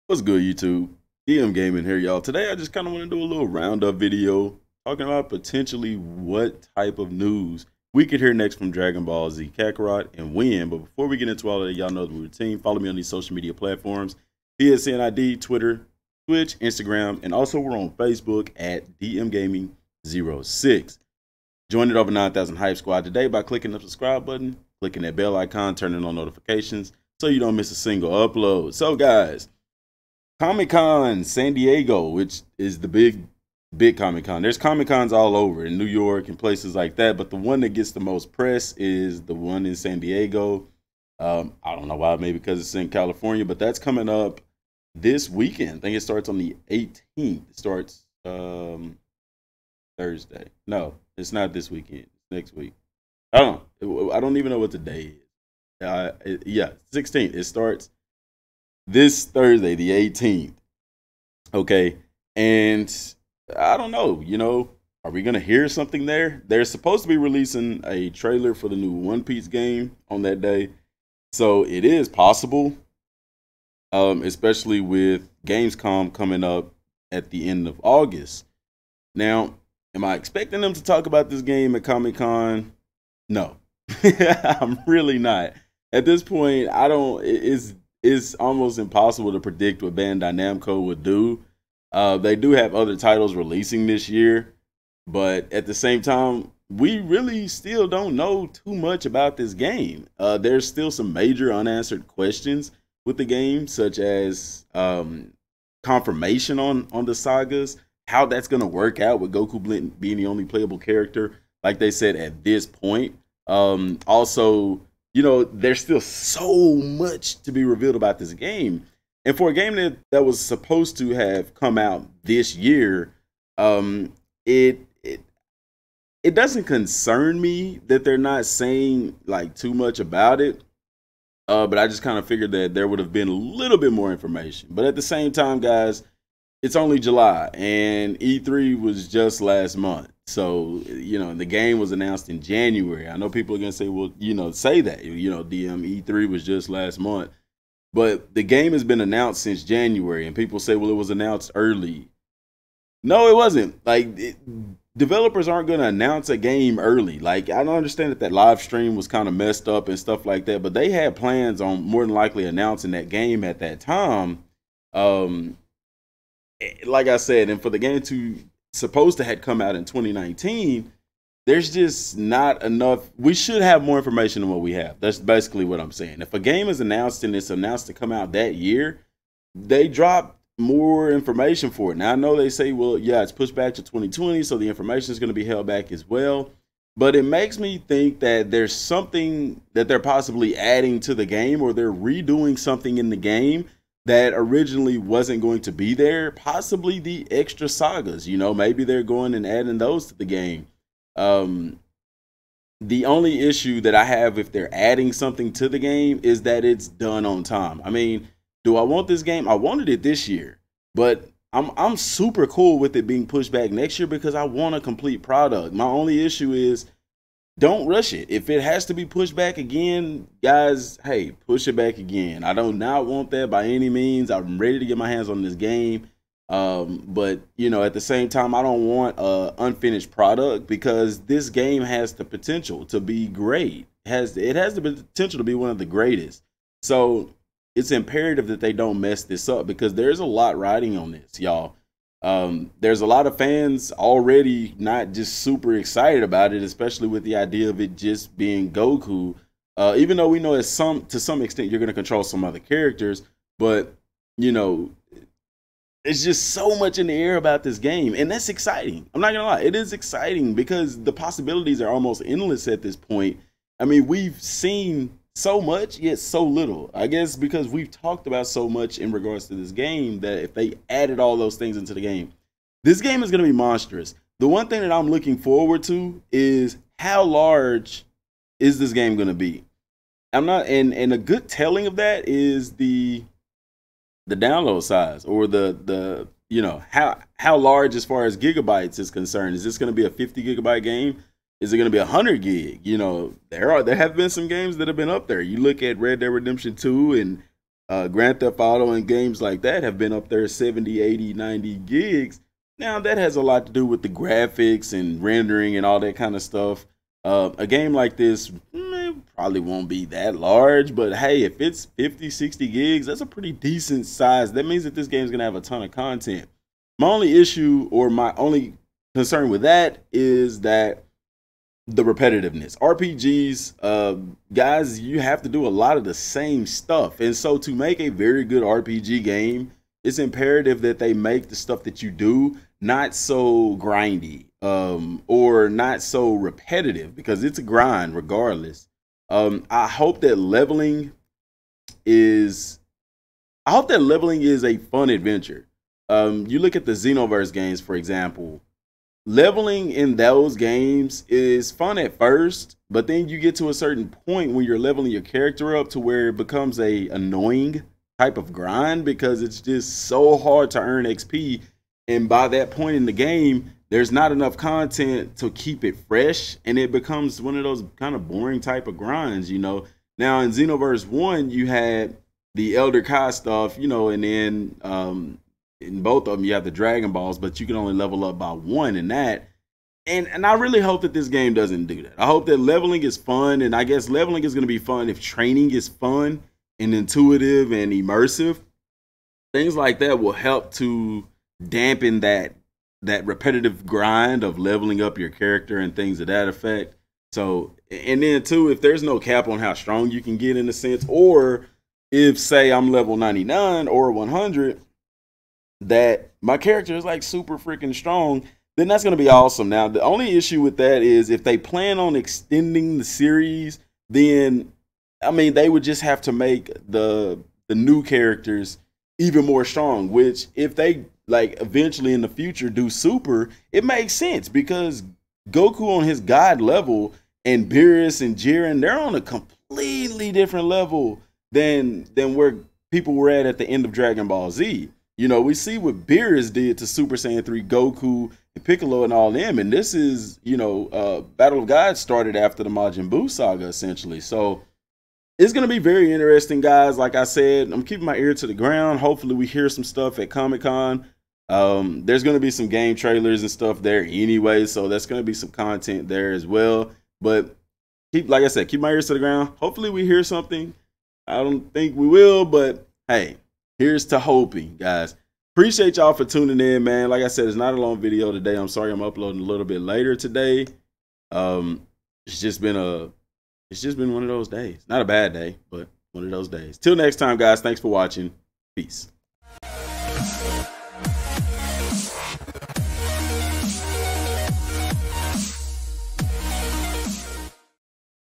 What's good, YouTube? Dmgaming here, y'all. Today, I just kind of want to do a little roundup video talking about potentially what type of news we could hear next from Dragon Ball Z Kakarot and when. But before we get into all of that, y'all know the routine. Follow me on these social media platforms: PSNID, Twitter, Twitch, Instagram, and also we're on Facebook at Dmgaming06. Join it over 9,000 Hype Squad today by clicking the subscribe button, clicking that bell icon, turning on notifications so you don't miss a single upload. So, guys, Comic-Con San Diego, which is the big Comic-Con. There's Comic-Cons all over in New York and places like that, but the one that gets the most press is the one in San Diego. I don't know why, maybe because it's in California, but that's coming up this weekend. I think it starts on the 18th. It starts Thursday. No, it's not this weekend. It's next week. I don't even know what the day is. Yeah, 16th. It starts this Thursday, the 18th. Okay. And I don't know, are we going to hear something there? They're supposed to be releasing a trailer for the new One Piece game on that day. So it is possible, especially with Gamescom coming up at the end of August. Now, am I expecting them to talk about this game at Comic-Con? No, I'm really not. At this point, it's almost impossible to predict what Bandai Namco would do. They do have other titles releasing this year, but at the same time, we really still don't know too much about this game. There's still some major unanswered questions with the game, such as confirmation on the sagas, how that's going to work out with Goku being the only playable character, like they said at this point. Also, there's still so much to be revealed about this game. And for a game that was supposed to have come out this year, it doesn't concern me that they're not saying like too much about it. But I just kind of figured that there would have been a little bit more information. But at the same time, guys, it's only July and E3 was just last month. So, the game was announced in January. I know people are going to say, well, say that, E3 was just last month. But the game has been announced since January, and people say, well, it was announced early. No, it wasn't. Developers aren't going to announce a game early. I don't understand that live stream was kind of messed up and stuff like that, but they had plans on more than likely announcing that game at that time. Like I said, and for the game to supposed to had come out in 2019, there's just not enough. We should have more information than what we have. That's basically what I'm saying. If a game is announced and it's announced to come out that year, they drop more information for it. Now, I know they say, well, yeah, it's pushed back to 2020, so the information is going to be held back as well. But it makes me think that there's something that they're possibly adding to the game, or they're redoing something in the game that originally wasn't going to be there. Possibly the extra sagas, maybe they're going and adding those to the game. The only issue that I have if they're adding something to the game is that it's done on time. I mean, do I want this game? I wanted it this year, but I'm super cool with it being pushed back next year because I want a complete product. My only issue is don't rush it. If it has to be pushed back again, guys, hey, push it back again. I do not want that by any means. I'm ready to get my hands on this game. But at the same time, I don't want an unfinished product because this game has the potential to be great. It has the potential to be one of the greatest. So it's imperative that they don't mess this up because there's a lot riding on this, y'all. There's a lot of fans already not just super excited about it, especially with the idea of it just being Goku. Even though we know to some extent you're going to control some other characters, but it's just so much in the air about this game, and that's exciting. I'm not gonna lie, it is exciting because the possibilities are almost endless at this point. I mean, we've seen so much, yet so little. I guess because we've talked about so much in regards to this game that if they added all those things into the game, this game is gonna be monstrous. The one thing that I'm looking forward to is how large is this game gonna be? And a good telling of that is the download size, or the how large as far as gigabytes is concerned. Is this going to be a 50 gigabyte game? Is it going to be 100 gig? There have been some games that have been up there. You look at Red Dead Redemption 2 and Grand Theft Auto and games like that have been up there 70, 80, 90 gigs. Now that has a lot to do with the graphics and rendering and all that kind of stuff. A game like this probably won't be that large, but hey, if it's 50, 60 gigs, that's a pretty decent size. That means that this game is going to have a ton of content. My only issue, or my only concern with that, is that the repetitiveness. RPGs, guys, you have to do a lot of the same stuff. And so to make a very good RPG game, it's imperative that they make the stuff that you do not so grindy, or not so repetitive, because it's a grind regardless. I hope that leveling is a fun adventure. You look at the Xenoverse games, for example. Leveling in those games is fun at first, but then you get to a certain point when you're leveling your character up to where it becomes a annoying type of grind, because it's just so hard to earn XP. And by that point in the game, there's not enough content to keep it fresh, and it becomes one of those kind of boring type of grinds, you know. Now in Xenoverse 1, you had the Elder Kai stuff, you know, and then in both of them you have the Dragon Balls, but you can only level up by one in that. And I really hope that this game doesn't do that. I hope that leveling is fun, and I guess leveling is going to be fun if training is fun and intuitive and immersive. Things like that will help to dampen that repetitive grind of leveling up your character and things of that effect. So, and then too, if there's no cap on how strong you can get in a sense, or if say I'm level 99 or 100, that my character is like super freaking strong, then that's going to be awesome. Now, the only issue with that is if they plan on extending the series, then, I mean, they would just have to make the new characters even more strong, which if they like eventually in the future do super, it makes sense, because Goku on his god level and Beerus and Jiren, they're on a completely different level than where people were at the end of Dragon Ball Z. You know, we see what Beerus did to Super Saiyan 3 Goku and Piccolo and all them, and this is, you know, Battle of Gods started after the Majin Buu saga essentially. So it's going to be very interesting, guys. Like I said, I'm keeping my ear to the ground. Hopefully we hear some stuff at Comic-Con. There's going to be some game trailers and stuff there anyway, so that's going to be some content there as well. But like I said, keep my ears to the ground. Hopefully we hear something. I don't think we will, but hey, here's to hoping, guys. Appreciate y'all for tuning in, man. Like I said, it's not a long video today. I'm sorry I'm uploading a little bit later today. It's just been one of those days. Not a bad day, but one of those days. Till next time, guys. Thanks for watching. Peace.